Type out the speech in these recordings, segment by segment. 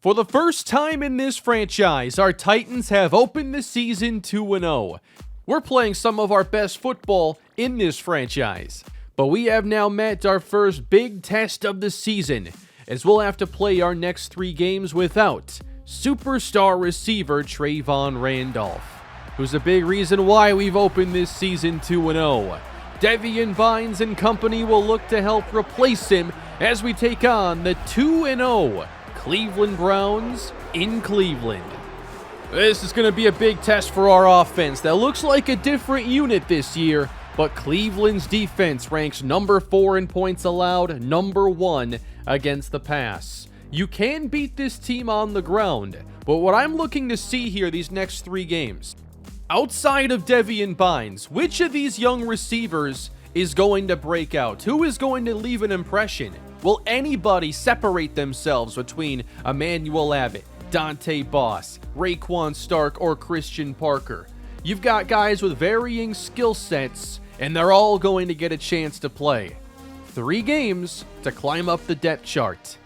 For the first time in this franchise, our Titans have opened the season 2-0. We're playing some of our best football in this franchise, but we have now met our first big test of the season, as we'll have to play our next 3 games without superstar receiver Trayvon Randolph, who's a big reason why we've opened this season 2-0. Devian Vines and company will look to help replace him as we take on the 2-0 Cleveland Browns in Cleveland. This is going to be a big test for our offense that looks like a different unit this year, but Cleveland's defense ranks number 4 in points allowed, number 1 against the pass. You can beat this team on the ground, but what I'm looking to see here these next 3 games, outside of Devian Vines, which of these young receivers is going to break out? Who is going to leave an impression? Will anybody separate themselves between Emmanuel Abbott, Dante Boss, Raekwon Stark, or Christian Parker? You've got guys with varying skill sets, and they're all going to get a chance to play. 3 games to climb up the depth chart.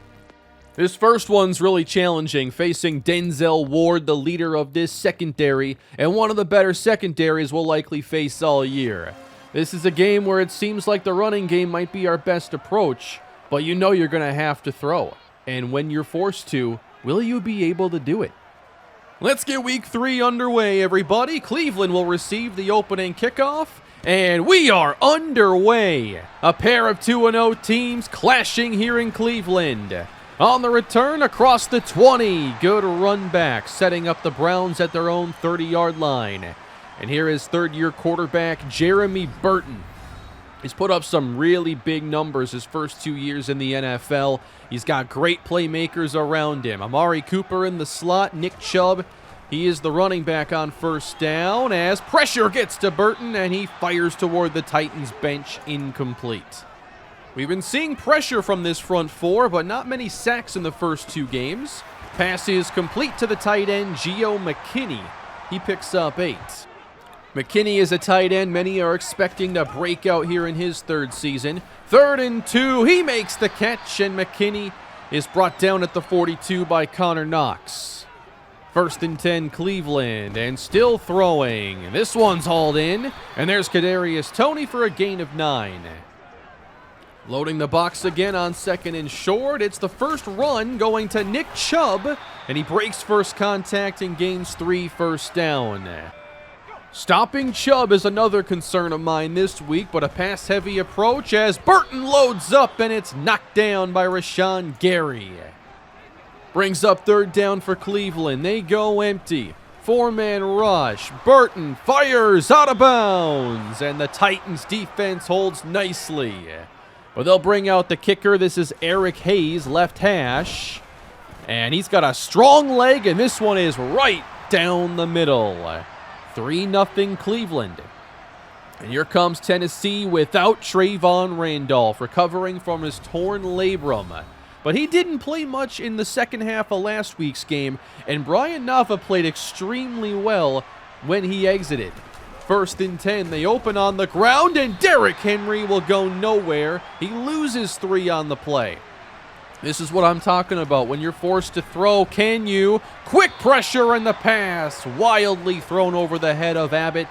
This first one's really challenging, facing Denzel Ward, the leader of this secondary, and one of the better secondaries we'll likely face all year. This is a game where it seems like the running game might be our best approach, but you know you're going to have to throw. And when you're forced to, will you be able to do it? Let's get week 3 underway, everybody. Cleveland will receive the opening kickoff, and we are underway. A pair of 2-0 teams clashing here in Cleveland. On the return, across the 20, good run back, setting up the Browns at their own 30-yard line. And here is third-year quarterback Jeremy Burton. He's put up some really big numbers his first 2 years in the NFL. He's got great playmakers around him. Amari Cooper in the slot, Nick Chubb. He is the running back on first down as pressure gets to Burton and he fires toward the Titans bench, incomplete. We've been seeing pressure from this front 4, but not many sacks in the first 2 games. Pass is complete to the tight end, Geo McKinney. He picks up 8. McKinney is a tight end many are expecting to break out here in his 3rd season. 3rd and 2, he makes the catch, and McKinney is brought down at the 42 by Connor Knox. 1st and 10, Cleveland, and still throwing. This one's hauled in, and there's Kadarius Toney for a gain of 9. Loading the box again on 2nd and short. It's the first run going to Nick Chubb, and he breaks first contact and gains 3 first down. Stopping Chubb is another concern of mine this week, but a pass-heavy approach as Burton loads up and it's knocked down by Rashawn Gary. Brings up 3rd down for Cleveland. They go empty. 4-man rush. Burton fires out of bounds, and the Titans defense holds nicely. But they'll bring out the kicker. This is Eric Hayes, left hash. And he's got a strong leg, and this one is right down the middle. 3-0 Cleveland. And here comes Tennessee without Trayvon Randolph, recovering from his torn labrum. But he didn't play much in the second half of last week's game, and Brian Nava played extremely well when he exited. 1st and 10, they open on the ground, and Derrick Henry will go nowhere. He loses 3 on the play. This is what I'm talking about. When you're forced to throw, can you? Quick pressure and the pass. Wildly thrown over the head of Abbott.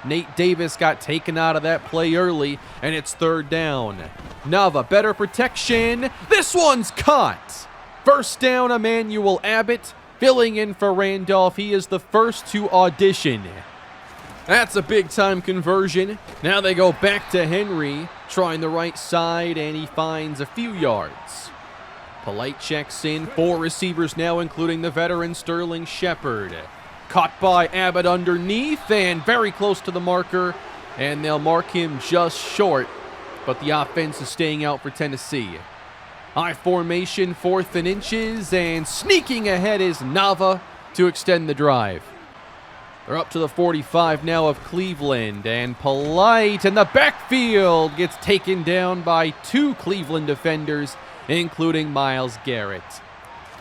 Nate Davis got taken out of that play early, and it's 3rd down. Nava, better protection. This one's caught. First down, Emmanuel Abbott. Filling in for Randolph. He is the first to audition. That's a big-time conversion. Now they go back to Henry, trying the right side, and he finds a few yards. Polite checks in, 4 receivers now, including the veteran Sterling Shepard. Caught by Abbott underneath, and very close to the marker, and they'll mark him just short, but the offense is staying out for Tennessee. High formation, 4th and inches, and sneaking ahead is Nava to extend the drive. They're up to the 45 now of Cleveland, and Polite in the backfield gets taken down by 2 Cleveland defenders, including Myles Garrett.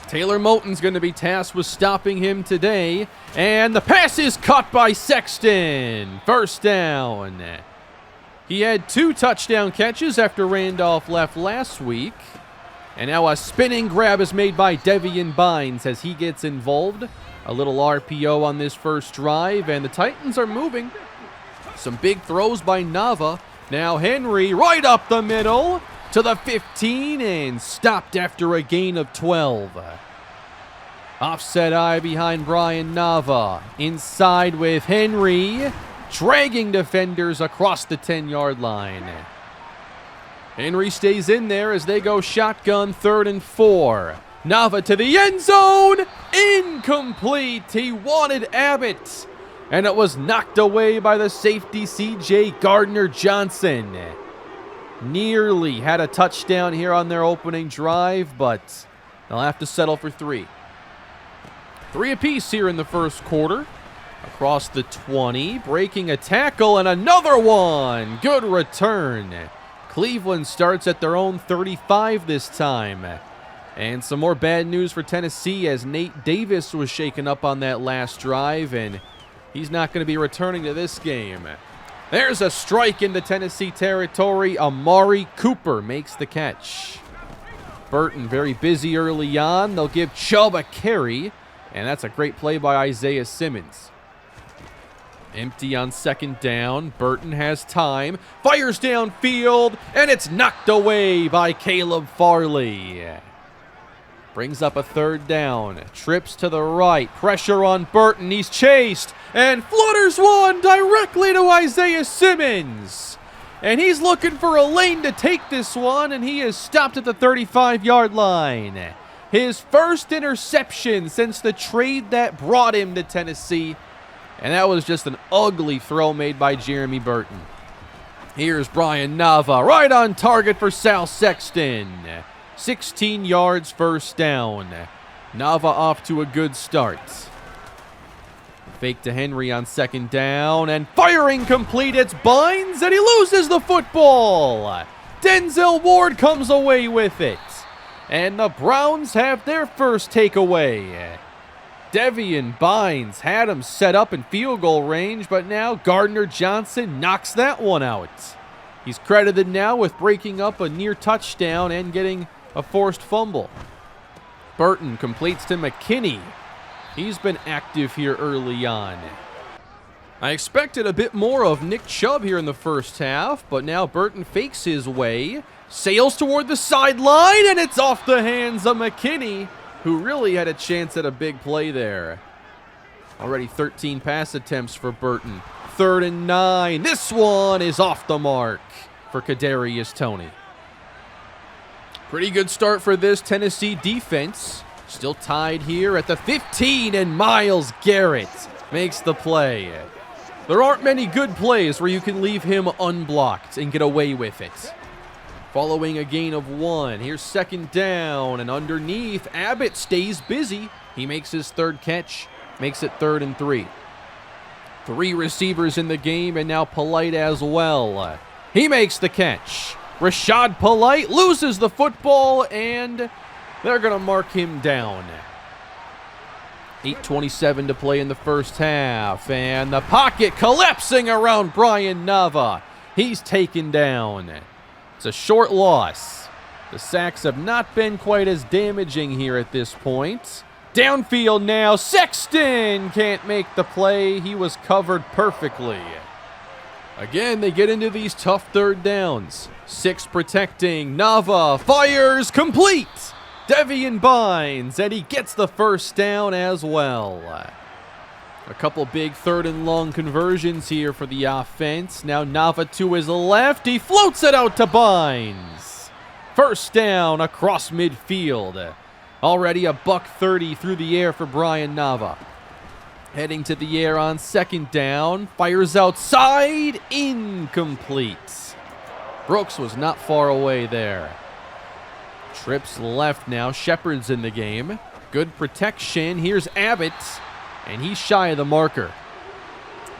Taylor Moton's going to be tasked with stopping him today, and the pass is caught by Sexton. First down. He had 2 touchdown catches after Randolph left last week. And now a spinning grab is made by Devian Bynes as he gets involved. A little RPO on this first drive, and the Titans are moving. Some big throws by Nava. Now Henry right up the middle to the 15 and stopped after a gain of 12. Offset eye behind Brian Nava. Inside with Henry, dragging defenders across the 10-yard line. Henry stays in there as they go shotgun 3rd and 4. Nava to the end zone. Incomplete. He wanted Abbott. And it was knocked away by the safety C.J. Gardner-Johnson. Nearly had a touchdown here on their opening drive, but they'll have to settle for 3. 3 apiece here in the first quarter. Across the 20, breaking a tackle, and another one. Good return. Cleveland starts at their own 35 this time. And some more bad news for Tennessee as Nate Davis was shaken up on that last drive, and he's not going to be returning to this game. There's a strike into Tennessee territory. Amari Cooper makes the catch. Burton very busy early on. They'll give Chubb a carry, and that's a great play by Isaiah Simmons. Empty on 2nd down. Burton has time. Fires downfield, and it's knocked away by Caleb Farley. Brings up a 3rd down. Trips to the right. Pressure on Burton. He's chased and flutters one directly to Isaiah Simmons. And he's looking for a lane to take this one, and he is stopped at the 35-yard line. His first interception since the trade that brought him to Tennessee. And that was just an ugly throw made by Jeremy Burton. Here's Brian Nava, right on target for Sal Sexton. 16 yards, 1st down. Nava off to a good start. Fake to Henry on 2nd down, and firing complete, it's Bynes, and he loses the football. Denzel Ward comes away with it. And the Browns have their first takeaway. Devian Bynes had him set up in field goal range, but now Gardner-Johnson knocks that one out. He's credited now with breaking up a near touchdown and getting a forced fumble. Burton completes to McKinney. He's been active here early on. I expected a bit more of Nick Chubb here in the first half, but now Burton fakes his way, sails toward the sideline, and it's off the hands of McKinney, who really had a chance at a big play there. Already 13 pass attempts for Burton. 3rd and 9. This one is off the mark for Kadarius Toney. Pretty good start for this Tennessee defense. Still tied here at the 15, and Myles Garrett makes the play. There aren't many good plays where you can leave him unblocked and get away with it. Following a gain of 1, here's 2nd down, and underneath, Abbott stays busy. He makes his 3rd catch, makes it 3rd and 3. 3 receivers in the game, and now Polite as well. He makes the catch. Rashad Polite loses the football, and they're going to mark him down. 8:27 to play in the first half, and the pocket collapsing around Brian Nava. He's taken down. It's a short loss. The sacks have not been quite as damaging here at this point. Downfield now. Sexton can't make the play. He was covered perfectly. Again, they get into these tough 3rd downs. 6 protecting. Nava fires complete. Devian Bynes, and he gets the 1st down as well. A couple big 3rd and long conversions here for the offense. Now Nava to his left. He floats it out to Bynes. 1st down across midfield. Already a $130 through the air for Brian Nava. Heading to the air on 2nd down. Fires outside. Incomplete. Brooks was not far away there. Trips left now. Shepard's in the game. Good protection. Here's Abbott. And he's shy of the marker.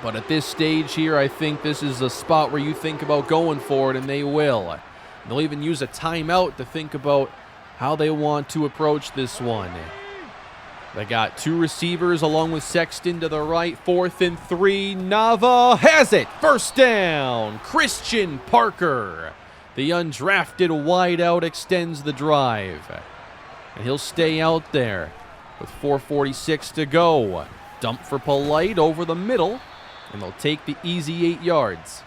But at this stage here, I think this is a spot where you think about going for it, and they will. They'll even use a timeout to think about how they want to approach this one. They got 2 receivers along with Sexton to the right. 4th and 3. Nava has it. 1st down. Christian Parker The undrafted wideout extends the drive. And he'll stay out there with 4:46 to go. Dump for Polite over the middle, and they'll take the easy 8 yards.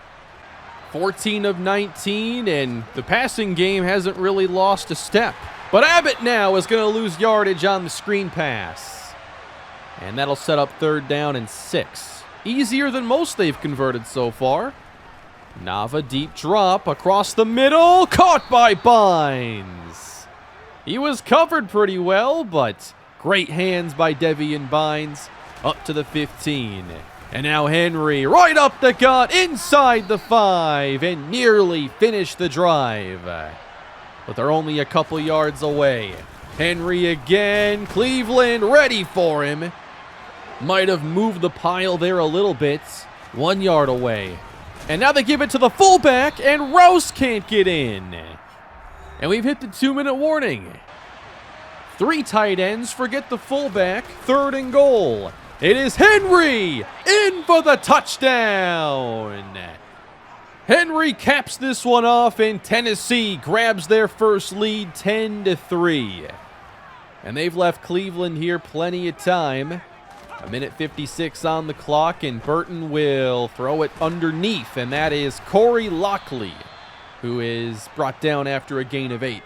14 of 19, and the passing game hasn't really lost a step. But Abbott now is going to lose yardage on the screen pass. And that'll set up 3rd down and 6. Easier than most they've converted so far. Nava deep drop across the middle, caught by Bynes. He was covered pretty well, but great hands by Devian Bynes up to the 15. And now Henry right up the gut inside the 5 and nearly finished the drive. But they're only a couple yards away. Henry again, Cleveland ready for him. Might have moved the pile there a little bit. 1 yard away. And now they give it to the fullback, and Rouse can't get in. And we've hit the 2-minute warning. 3 tight ends, forget the fullback, 3rd and goal. It is Henry in for the touchdown. Henry caps this one off, and Tennessee grabs their first lead 10-3. And they've left Cleveland here plenty of time. 1:56 on the clock, and Burton will throw it underneath, and that is Corey Lockley, who is brought down after a gain of 8.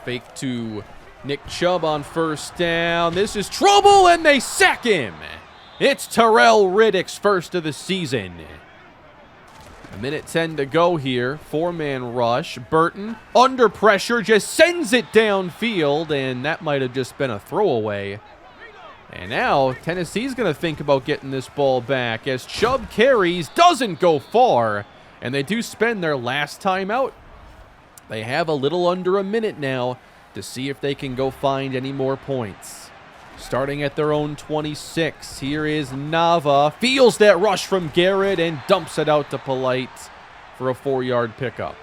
Fake to Nick Chubb on 1st down. This is trouble, and they sack him. It's Terrell Riddick's first of the season. 1:10 to go here. 4-man rush. Burton, under pressure, just sends it downfield, and that might have just been a throwaway. And now Tennessee's going to think about getting this ball back as Chubb carries, doesn't go far, and they do spend their last timeout. They have a little under a minute now to see if they can go find any more points. Starting at their own 26, here is Nava. Feels that rush from Garrett and dumps it out to Polite for a 4-yard pickup.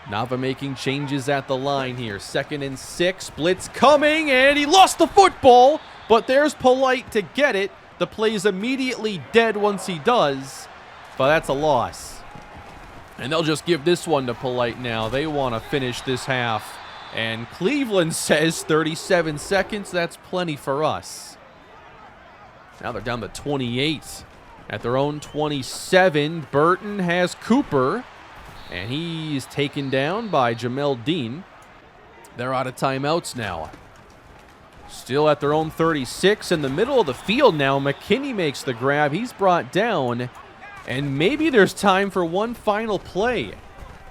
Nava making changes at the line here. 2nd and 6, blitz coming, and he lost the football, but there's Polite to get it. The play's immediately dead once he does, but that's a loss. And they'll just give this one to Polite now. They want to finish this half. And Cleveland says 37 seconds, that's plenty for us. Now they're down to 28. At their own 27, Burton has Cooper. And he's taken down by Jamel Dean. They're out of timeouts now. Still at their own 36 in the middle of the field now. McKinney makes the grab. He's brought down. And maybe there's time for one final play.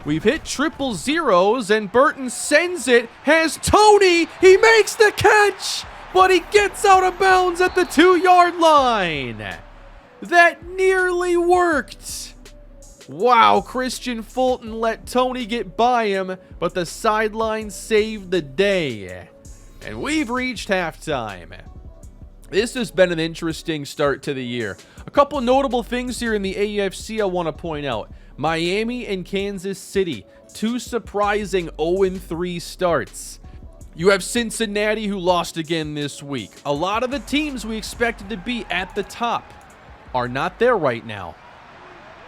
We've hit 000s, and Burton sends it. Has Tony. He makes the catch. But he gets out of bounds at the 2-yard line. That nearly worked. Wow, Christian Fulton let Tony get by him, but the sideline saved the day. And we've reached halftime. This has been an interesting start to the year. A couple notable things here in the AFC I want to point out. Miami and Kansas City, 2 surprising 0-3 starts. You have Cincinnati, who lost again this week. A lot of the teams we expected to be at the top are not there right now.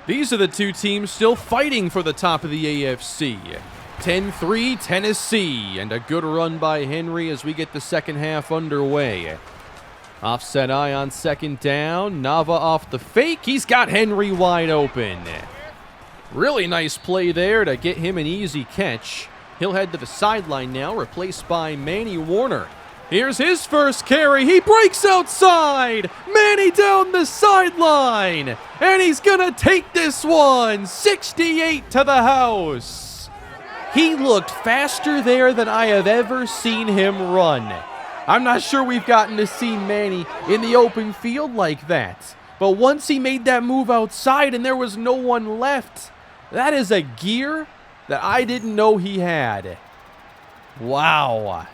These are the 2 teams still fighting for the top of the AFC. 10-3 Tennessee, and a good run by Henry as we get the second half underway. Offset eye on 2nd down. Nava off the fake. He's got Henry wide open. Really nice play there to get him an easy catch. He'll head to the sideline now, replaced by Manny Warner. Here's his first carry. He breaks outside. Manny down the sideline. And he's going to take this one. 68 to the house. He looked faster there than I have ever seen him run. I'm not sure we've gotten to see Manny in the open field like that. But once he made that move outside and there was no one left, that is a gear that I didn't know he had. Wow.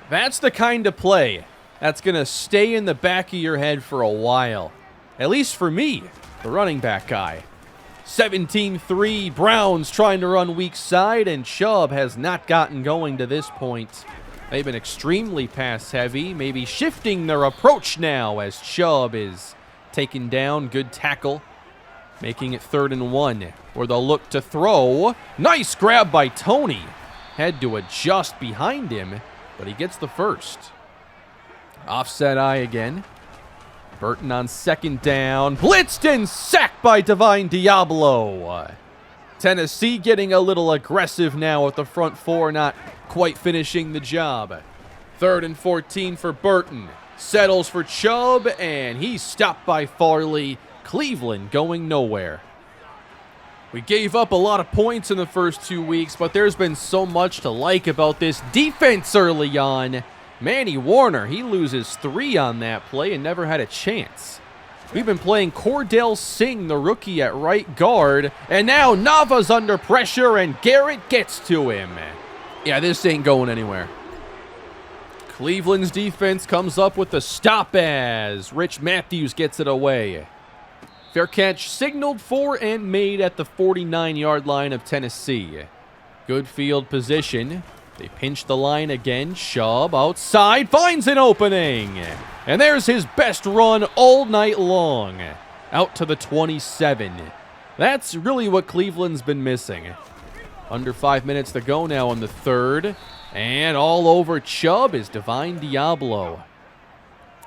That's the kind of play that's going to stay in the back of your head for a while. At least for me, the running back guy. 17-3, Browns trying to run weak side, and Chubb has not gotten going to this point. They've been extremely pass heavy, maybe shifting their approach now as Chubb is taken down. Good tackle making it 3rd and 1, where they'll look to throw. Nice grab by Tony. Had to adjust behind him, but he gets the first. Offset eye again. Burton on 2nd down. Blitzed and sacked by Divine Diablo. Tennessee getting a little aggressive now with the front 4 not quite finishing the job. 3rd and 14 for Burton. Settles for Chubb, and he's stopped by Farley. Cleveland going nowhere. We gave up a lot of points in the first 2 weeks, but there's been so much to like about this defense early on. Manny Warner, he loses 3 on that play and never had a chance. We've been playing Cordell Singh, the rookie, at right guard, and now Nava's under pressure, and Garrett gets to him. Yeah, this ain't going anywhere. Cleveland's defense comes up with the stop as Rich Matthews gets it away. Fair catch signaled for and made at the 49-yard line of Tennessee. Good field position. They pinch the line again. Chubb outside finds an opening. And there's his best run all night long. Out to the 27. That's really what Cleveland's been missing. Under 5 minutes to go now in the 3rd. And all over Chubb is Divine Diablo.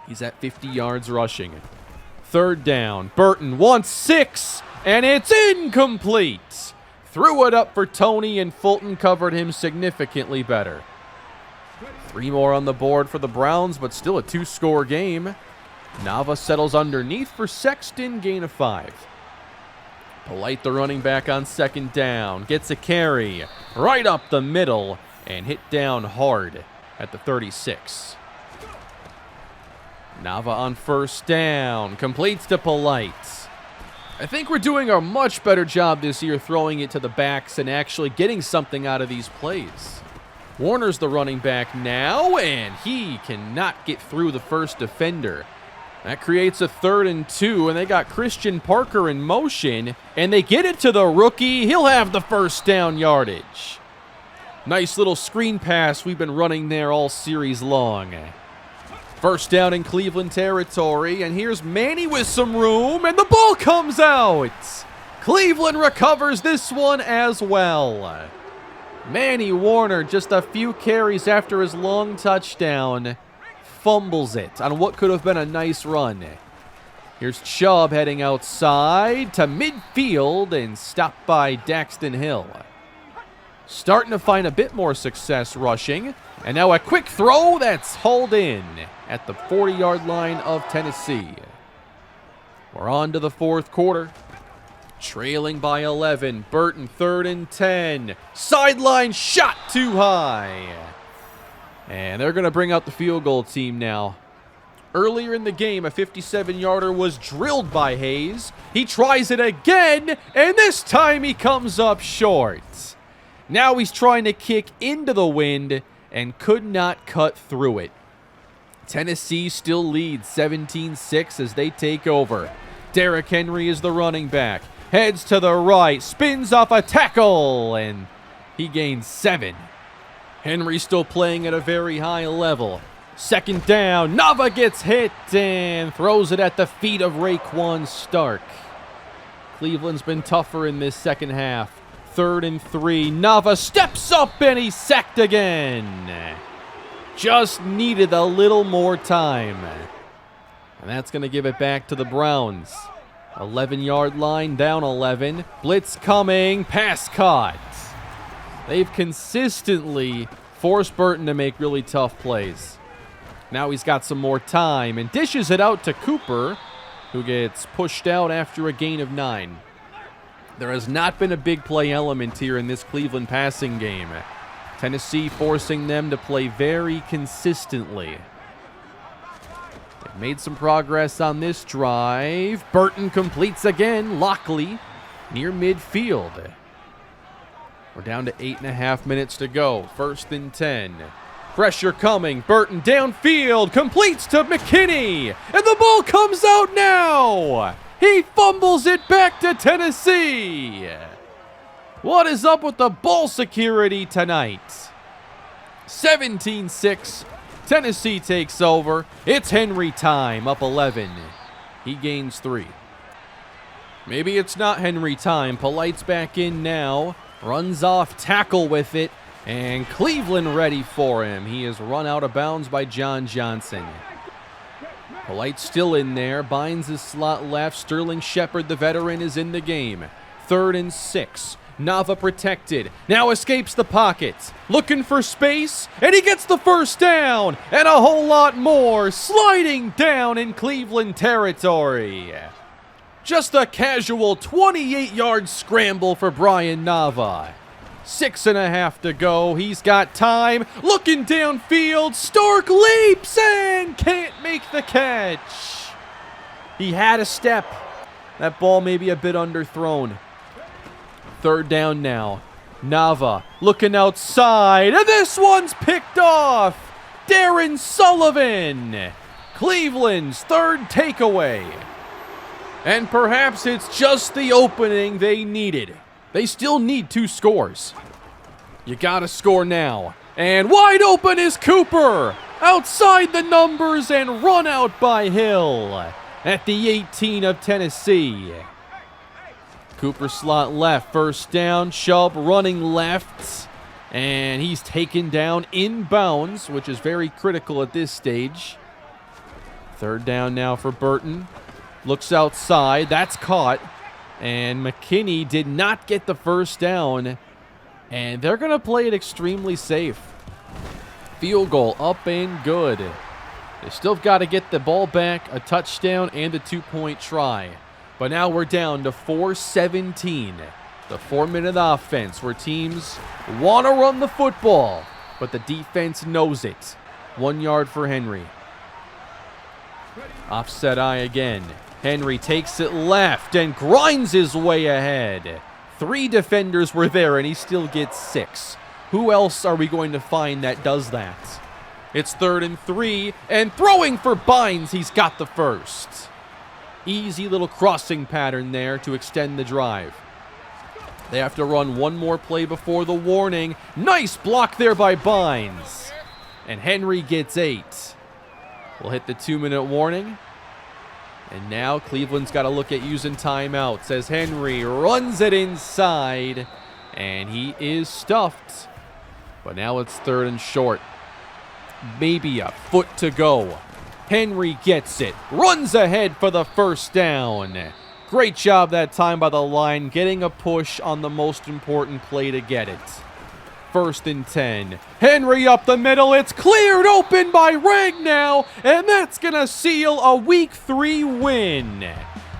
He's at 50 yards rushing. 3rd down. Burton wants 6, and it's incomplete. Threw it up for Tony, and Fulton covered him significantly better. 3 more on the board for the Browns, but still a 2-score game. Nava settles underneath for Sexton, gain of 5. Polite, the running back, on 2nd down. Gets a carry right up the middle and hit down hard at the 36. Nava on 1st down. Completes to Polite. I think we're doing a much better job this year throwing it to the backs and actually getting something out of these plays. Warner's the running back now, and he cannot get through the first defender. That creates a 3rd and 2, and they got Christian Parker in motion, and they get it to the rookie. He'll have the 1st down yardage. Nice little screen pass we've been running there all series long. 1st down in Cleveland territory, and here's Manny with some room, and the ball comes out. Cleveland recovers this one as well. Manny Warner, just a few carries after his long touchdown, fumbles it on what could have been a nice run. Here's Chubb heading outside to midfield and stopped by Daxton Hill. Starting to find a bit more success rushing. And now a quick throw that's hauled in at the 40-yard line of Tennessee. We're on to the 4th quarter. Trailing by 11. Burton 3rd and 10. Sideline shot too high. And they're going to bring out the field goal team now. Earlier in the game, a 57-yarder was drilled by Hayes. He tries it again, and this time he comes up short. Now he's trying to kick into the wind and could not cut through it. Tennessee still leads 17-6 as they take over. Derrick Henry is the running back. Heads to the right, spins off a tackle, and he gains 7. Henry still playing at a very high level. 2nd down, Nava gets hit and throws it at the feet of Raekwon Stark. Cleveland's been tougher in this second half. 3rd and 3, Nava steps up and he's sacked again. Just needed a little more time. And that's going to give it back to the Browns. 11-yard line, down 11. Blitz coming, pass caught. They've consistently forced Burton to make really tough plays. Now he's got some more time and dishes it out to Cooper, who gets pushed out after a gain of 9. There has not been a big play element here in this Cleveland passing game. Tennessee forcing them to play very consistently. They've made some progress on this drive. Burton completes again. Lockley near midfield. We're down to 8.5 minutes to go. 1st and 10. Pressure coming. Burton downfield. Completes to McKinney. And the ball comes out now. He fumbles it back to Tennessee. What is up with the ball security tonight? 17-6. Tennessee takes over. It's Henry time, up 11. He gains 3. Maybe it's not Henry time. Polite's back in now. Runs off tackle with it. And Cleveland ready for him. He is run out of bounds by John Johnson. Polite still in there. Binds his slot left. Sterling Shepard, the veteran, is in the game. 3rd and 6. Nava protected. Now escapes the pocket. Looking for space. And he gets the first down. And a whole lot more. Sliding down in Cleveland territory. Just a casual 28-yard scramble for Brian Nava. 6.5 to go. He's got time. Looking downfield. Stark leaps and can't make the catch. He had a step. That ball may be a bit underthrown. 3rd down now. Nava looking outside. And this one's picked off. Darren Sullivan. Cleveland's 3rd takeaway. And perhaps it's just the opening they needed. They still need 2 scores. You gotta score now. And wide open is Cooper. Outside the numbers and run out by Hill at the 18 of Tennessee. Cooper slot left, 1st down. Chubb running left. And he's taken down in bounds, which is very critical at this stage. 3rd down now for Burton. Looks outside. That's caught. And McKinney did not get the 1st down. And they're going to play it extremely safe. Field goal up and good. They still got to get the ball back, a touchdown, and a 2-point try. But now we're down to 4:17. The 4-minute offense where teams want to run the football, but the defense knows it. 1 yard for Henry. Offset eye again. Henry takes it left and grinds his way ahead. 3 defenders were there and he still gets 6. Who else are we going to find that does that? It's 3rd and 3 and throwing for Bynes. He's got the 1st. Easy little crossing pattern there to extend the drive. They have to run one more play before the warning. Nice block there by Bynes. And Henry gets 8. We'll hit the 2-minute warning. And now Cleveland's got to look at using timeouts as Henry runs it inside. And he is stuffed. But now it's 3rd and short. Maybe a foot to go. Henry gets it. Runs ahead for the 1st down. Great job that time by the line, getting a push on the most important play to get it. 1st and 10. Henry up the middle. It's cleared open by Ragnow, and that's going to seal a Week 3 win.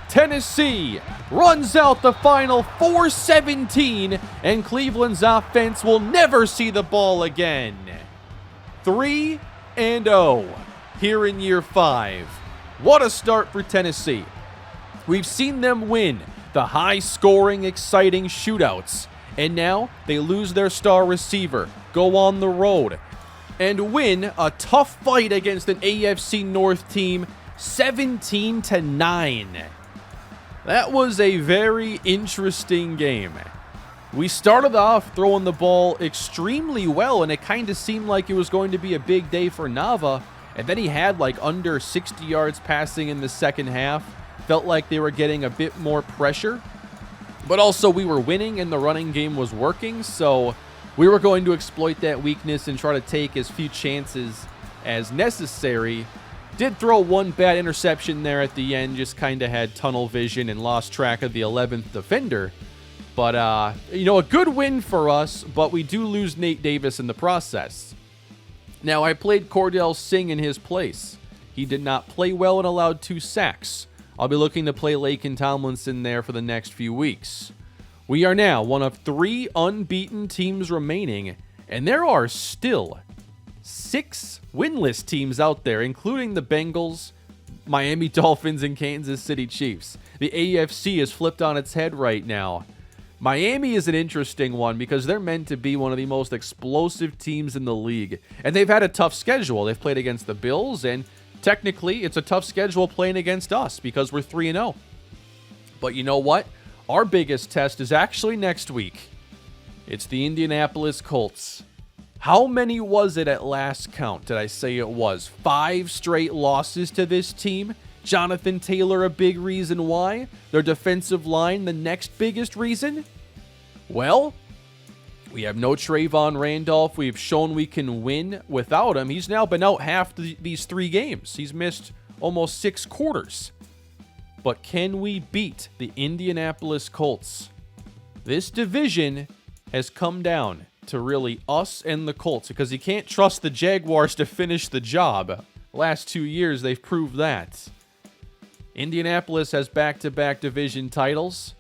Tennessee runs out the final 4:17, and Cleveland's offense will never see the ball again. 3-0 here in year 5. What a start for Tennessee. We've seen them win the high-scoring, exciting shootouts. And now they lose their star receiver, go on the road, and win a tough fight against an AFC North team 17-9. That was a very interesting game. We started off throwing the ball extremely well, and it kind of seemed like it was going to be a big day for Nava. And then he had like under 60 yards passing in the second half. Felt like they were getting a bit more pressure. But also we were winning and the running game was working, so we were going to exploit that weakness and try to take as few chances as necessary. Did throw one bad interception there at the end, just kind of had tunnel vision and lost track of the 11th defender. But, a good win for us, but we do lose Nate Davis in the process. Now, I played Cordell Singh in his place. He did not play well and allowed 2 sacks. I'll be looking to play Laken Tomlinson there for the next few weeks. We are now one of 3 unbeaten teams remaining, and there are still 6 winless teams out there, including the Bengals, Miami Dolphins, and Kansas City Chiefs. The AFC is flipped on its head right now. Miami is an interesting one because they're meant to be one of the most explosive teams in the league, and they've had a tough schedule. They've played against the Bills, and technically, it's a tough schedule playing against us because we're 3-0. But you know what? Our biggest test is actually next week. It's the Indianapolis Colts. How many was it at last count? Did I say it was 5 straight losses to this team? Jonathan Taylor a big reason why? Their defensive line the next biggest reason? Well, we have no Trayvon Randolph. We've shown we can win without him. He's now been out half these 3 games. He's missed almost 6 quarters. But can we beat the Indianapolis Colts? This division has come down to really us and the Colts because you can't trust the Jaguars to finish the job. Last 2 years, they've proved that. Indianapolis has back-to-back division titles.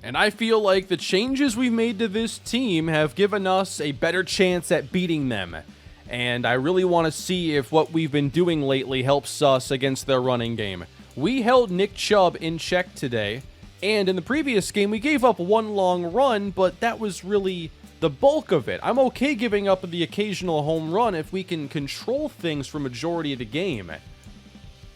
And I feel like the changes we've made to this team have given us a better chance at beating them. And I really want to see if what we've been doing lately helps us against their running game. We held Nick Chubb in check today. And in the previous game, we gave up 1 long run, but that was really the bulk of it. I'm okay giving up the occasional home run if we can control things for majority of the game.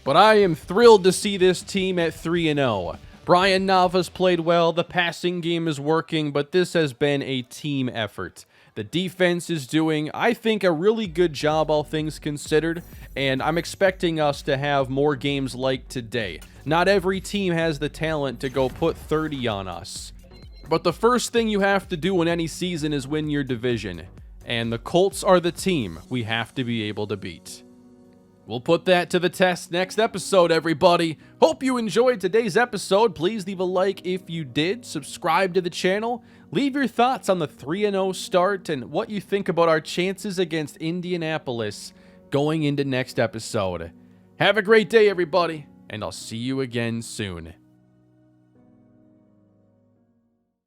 But I am thrilled to see this team at 3-0. Brian Navas played well, the passing game is working, but this has been a team effort. The defense is doing, I think, a really good job, all things considered, and I'm expecting us to have more games like today. Not every team has the talent to go put 30 on us. But the first thing you have to do in any season is win your division, and the Colts are the team we have to be able to beat. We'll put that to the test next episode, everybody. Hope you enjoyed today's episode. Please leave a like if you did. Subscribe to the channel. Leave your thoughts on the 3-0 start and what you think about our chances against Indianapolis going into next episode. Have a great day, everybody, and I'll see you again soon.